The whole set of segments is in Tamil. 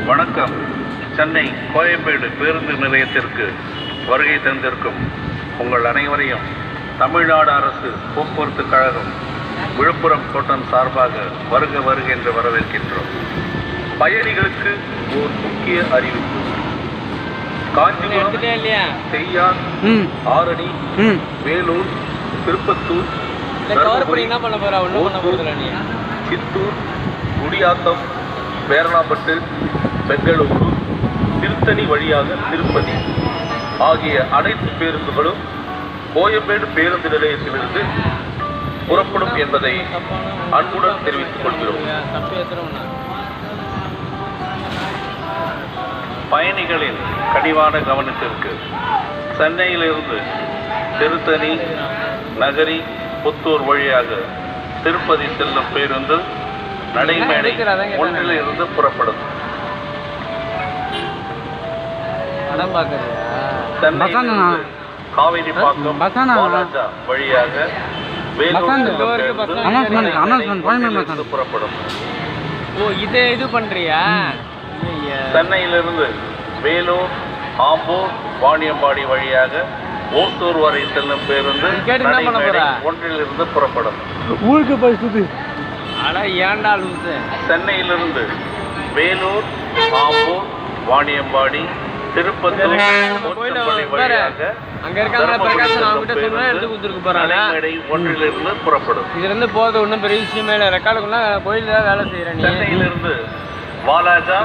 வணக்கம். சென்னை கோயம்பேடு பேருந்து நிலையத்திற்கு வருகை தந்திருக்கும் உங்கள் அனைவரையும் தமிழ்நாடு அரசு போக்குவரத்து கழகம் விழுப்புரம் கோட்டம் சார்பாக வருக வருக என்று வரவேற்கின்றோம். பயணிகளுக்கு ஒரு முக்கிய அறிவிப்பு. காஞ்சிபுரம், செய்யார், ஆரணி, வேலூர், திருப்பத்தூர், சித்தூர், குடியாத்தம், பேரணாம்பட்டு, பெங்களூரு, திருத்தணி வழியாக திருப்பதி ஆகிய அனைத்து பேருந்துகளும் கோயம்பேடு பேருந்து நிலையத்திலிருந்து புறப்படும் என்பதை அன்புடன் தெரிவித்துக் கொள்கிறோம். பயணிகளின் கனிவான கவனத்திற்கு சென்னையிலிருந்து திருத்தணி, நகரி, புத்தூர் வழியாக திருப்பதி செல்லும் பேருந்து நடைமேடை ஒன்றிலிருந்து புறப்படும். சென்னையிலிருந்து காவேரிப்பாக்கம், வாலாஜா வழியாக வேலூர் புறப்படும். இது பண்றியா? சென்னையிலிருந்து வேலூர், ஆம்பூர், வாணியம்பாடி வழியாக ஓசூர் வரை செல்லும் பேருந்து ஒன்றிலிருந்து புறப்படும். ஊருக்கு போய் சென்னையிலிருந்து வேலூர், ஆம்பூர், வாணியம்பாடி, திருப்பத்தூர் வழியாக ஒன்றிலிருந்து புறப்படும். இதுல இருந்து போறது ஒன்றும் பெரிய விஷயமே இல்லை. ரெக்கார்டுக்குள்ள கோயில வேலை செய்யறேன். சென்னையிலிருந்து வாலாஜா,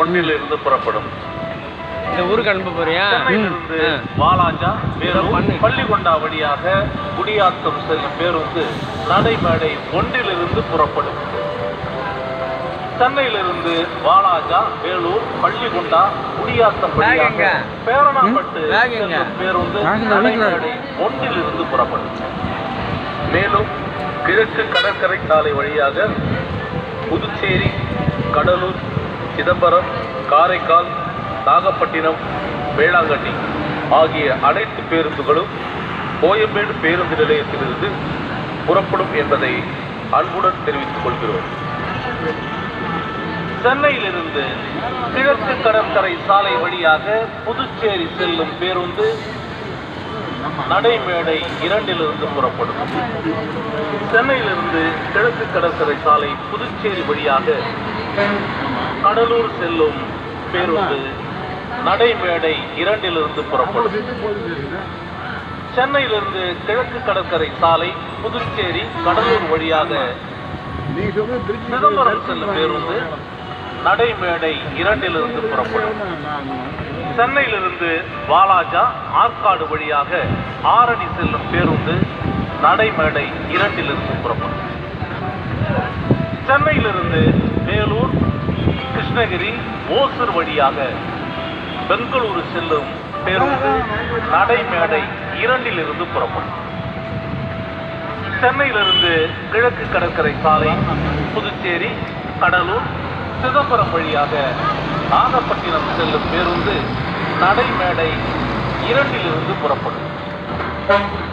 ஒன்றிலிருந்து புறப்படும். இந்த ஊருக்கு அனுப்ப போறியா? வாலாஜா, பள்ளிகொண்டா வழியாக குடியாத்தம் செல்லும் பேருந்து நடைமேடை ஒன்றிலிருந்து புறப்படும். சென்னையிலிருந்து வாலாஜா, வேலூர், பள்ளிகொண்டா, குடியாத்தம் வழியாக பேரணாம்பட்டு பேருந்து நடைமேடை ஒன்றிலிருந்து புறப்படும். மேலும் கிழக்கு கடற்கரை சாலை வழியாக புதுச்சேரி, கடலூர், சிதம்பரம், காரைக்கால், நாகப்பட்டினம், வேளாங்கண்ணி ஆகிய அனைத்து பேருந்துகளும் கோயம்பேடு பேருந்து நிலையத்திலிருந்து புறப்படும் என்பதை அன்புடன் தெரிவித்துக் கொள்கிறோம். சென்னையிலிருந்து கிழக்கு கடற்கரை சாலை வழியாக புதுச்சேரி செல்லும் பேருந்து நடைமேடை 2லிருந்து புறப்படும். சென்னையிலிருந்து கிழக்கு கடற்கரை சாலை புதுச்சேரி வழியாக கடலூர் செல்லும் பேருந்து நடைமேடை 2லிருந்து புறப்படும். சென்னையிலிருந்து கிழக்கு கடற்கரை சாலை புதுச்சேரி கடலூர் வழியாக சிதம்பரம் செல்லும் பேருந்து நடைமேடை 2லிருந்து புறப்படும். சென்னையிலிருந்து வாலாஜா, ஆற்காடு வழியாக ஆரணி செல்லும் பேருந்து நடைமேடை 2லிருந்து புறப்படும். சென்னையிலிருந்து வேலூர், கிருஷ்ணகிரி, ஓசூர் வழியாக பெங்களூரு செல்லும் பேருந்து நடைமேடை 2லிருந்து புறப்படும். சென்னையிலிருந்து கிழக்கு கடற்கரை சாலை புதுச்சேரி, கடலூர், சிதம்பரம் வழியாக நாகப்பட்டினம் செல்லும் பேருந்து நடைமேடை 2லிருந்து புறப்படும்.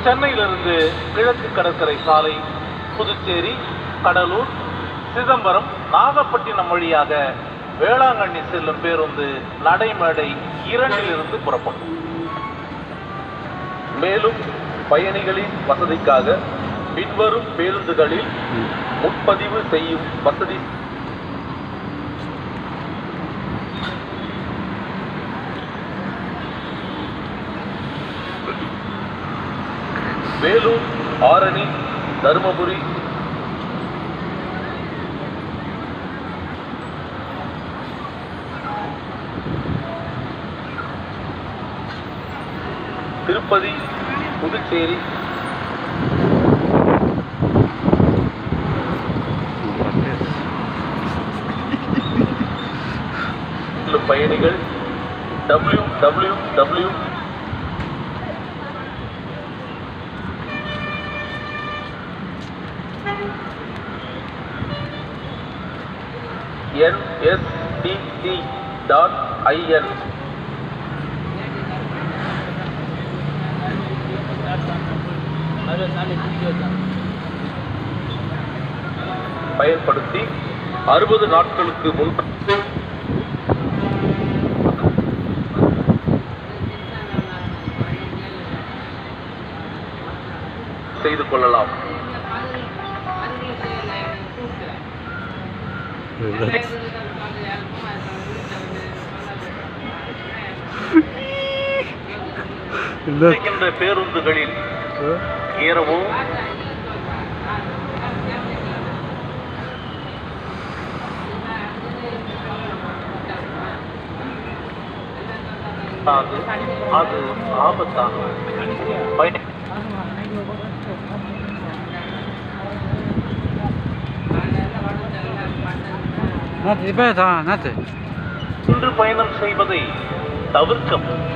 சென்னையிலிருந்து கிழக்கு கடற்கரை சாலை புதுச்சேரி, கடலூர், சிதம்பரம், நாகப்பட்டினம் வழியாக வேளாங்கண்ணி செல்லும் பேருந்து நடைமேடை 2லிருந்து புறப்படும். மேலும் பயணிகளின் வசதிக்காக பின்வரும் பேருந்துகளில் முன்பதிவு செய்யும் வசதி வேலூர், ஆரணி, தருமபுரி, திருப்பதி, புதுச்சேரி, பயணிகள் www nsdc.in பயன்படுத்தி 60 நாட்களுக்கு முன் செய்து கொள்ளலாம். இருக்கின்ற பேருந்துகளில் ஏறவோ அது ஆபத்தானது. இன்று பயணம் செய்வதை தவிர்க்கவும்.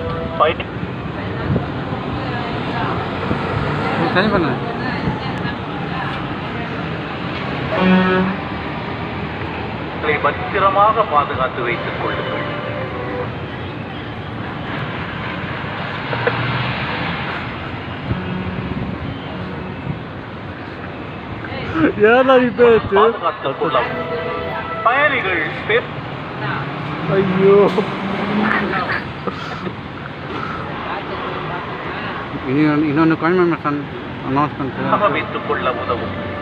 பத்திரமாக பாதுகாத்து வைத்துக் கொள்ளுங்கள். பாதுகாத்துக் கொள்ளவும். பயணிகள் ஐயோ இன்னொன்று கோயம்பேடு அனௌன்ஸ்மெண்ட் வைத்துக் கொள்ள உதவும்.